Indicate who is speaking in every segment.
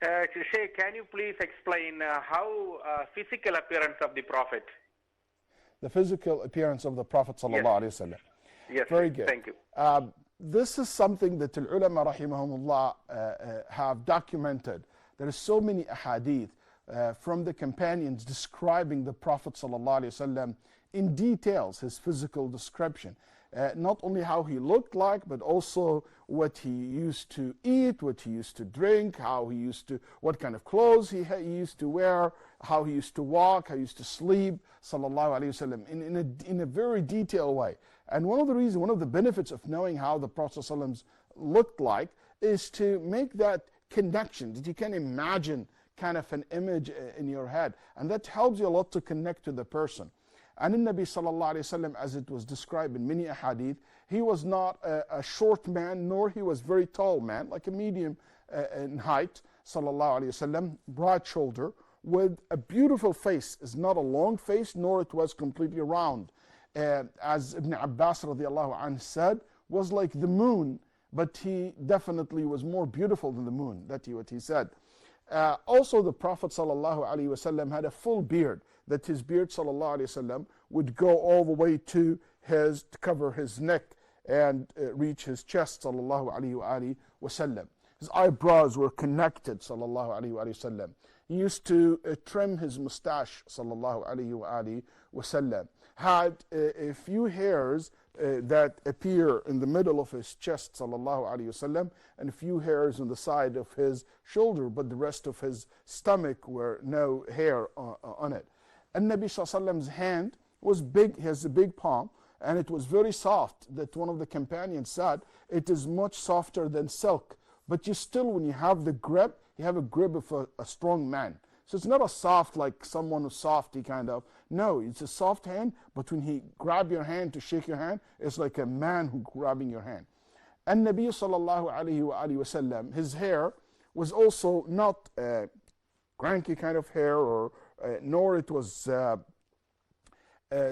Speaker 1: Sheikh, can you please explain how physical appearance of the Prophet?
Speaker 2: The physical appearance of the Prophet
Speaker 1: Yes.
Speaker 2: sallallahu alaihi wasallam.
Speaker 1: Yes.
Speaker 2: Very good.
Speaker 1: Thank you.
Speaker 2: This is something that the ulama rahimahumullah have documented. There are so many ahadith from the companions describing the Prophet sallallahu alaihi wasallam in details, his physical description. Not only how he looked like, but also what he used to eat, what he used to drink, what kind of clothes he used to wear, how he used to walk, how he used to sleep, sallallahu alaihi wasallam, in a very detailed way. And one of the benefits of knowing how the Prophet ﷺ looked like is to make that connection, that you can imagine kind of an image in your head. And that helps you a lot to connect to the person. And in Nabi sallallahu alayhi wasallam, as it was described in many ahadith, he was not a short man, nor he was very tall man, like a medium in height, sallallahu alayhi wasallam, broad shoulder, with a beautiful face. It's not a long face, nor it was completely round. As Ibn Abbas radiallahu anh said, was like the moon, but he definitely was more beautiful than the moon. That's what he said. Also, the Prophet sallallahu alaihi wasallam had a full beard, that his beard sallallahu alaihi wasallam would go all the way to cover his neck and reach his chest sallallahu alaihi wasallam. His eyebrows were connected sallallahu alaihi wasallam. He used to trim his mustache sallallahu alaihi wasallam. Had a few hairs that appear in the middle of his chest sallallahu alaihi wasallam, and a few hairs on the side of his shoulder, but the rest of his stomach were no hair on it. And Nabi sallallahu alaihi wasallam's hand was big. He has a big palm, and it was very soft, that one of the companions said it is much softer than silk, but you still, when you have the grip, you have a grip of a strong man. So it's not a soft like someone who's softy kind of. No, it's a soft hand, but when he grab your hand to shake your hand, it's like a man who grabbing your hand. And Nabi sallallahu alayhi wa wasallam, his hair was also not cranky kind of hair, or nor it was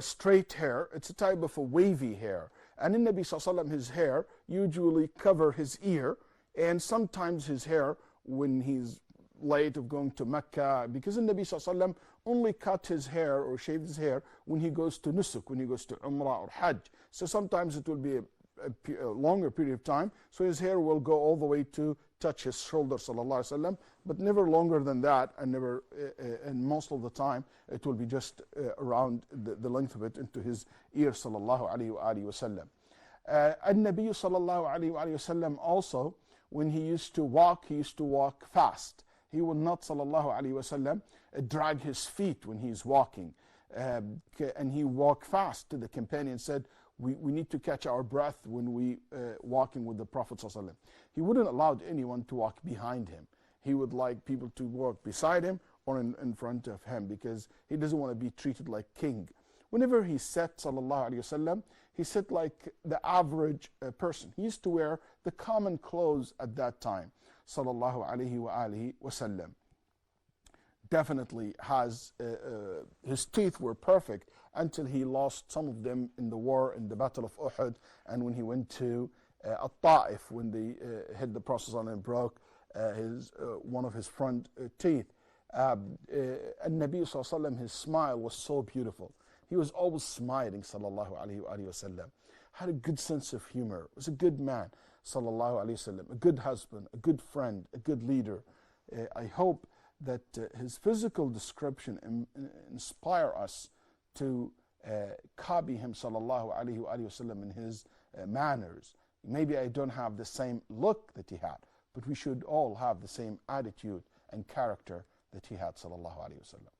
Speaker 2: straight hair. It's a type of a wavy hair. And in Nabi sallallahu alayhi wa sallam, his hair usually cover his ear, and sometimes his hair, when he's late of going to Mecca, because the Nabi ﷺ only cut his hair or shaved his hair when he goes to Nusuk, when he goes to Umrah or Hajj. So sometimes it will be a longer period of time, so his hair will go all the way to touch his shoulder sallallahu alaihi wasallam, but never longer than that, and never, and most of the time it will be just around the length of it into his ear sallallahu alaihi wasallam. And Nabi sallallahu alaihi wasallam also, when he used to walk fast. He would not, sallallahu alaihi wasallam, drag his feet when he's walking. And he walked fast. The companion said, we need to catch our breath when we walking with the Prophet sallallahu alaihi wasallam. He wouldn't allow anyone to walk behind him. He would like people to walk beside him or in front of him, because he doesn't want to be treated like king. Whenever he sat, sallallahu alaihi wasallam, he sat like the average person. He used to wear the common clothes at that time, sallallahu alaihi wasallam. Definitely his teeth were perfect until he lost some of them in the war, in the Battle of Uhud, and when he went to At-Ta'if, when they hit the Prophet and broke one of his front teeth. And Nabi sallallahu alaihi wasallam, his smile was so beautiful. He was always smiling, sallallahu alaihi wasallam. Had a good sense of humor. Was a good man, sallallahu alaihi wasallam. A good husband, a good friend, a good leader. I hope that his physical description inspire us to copy him, sallallahu alaihi wasallam, in his manners. Maybe I don't have the same look that he had, but we should all have the same attitude and character that he had, sallallahu alaihi wasallam.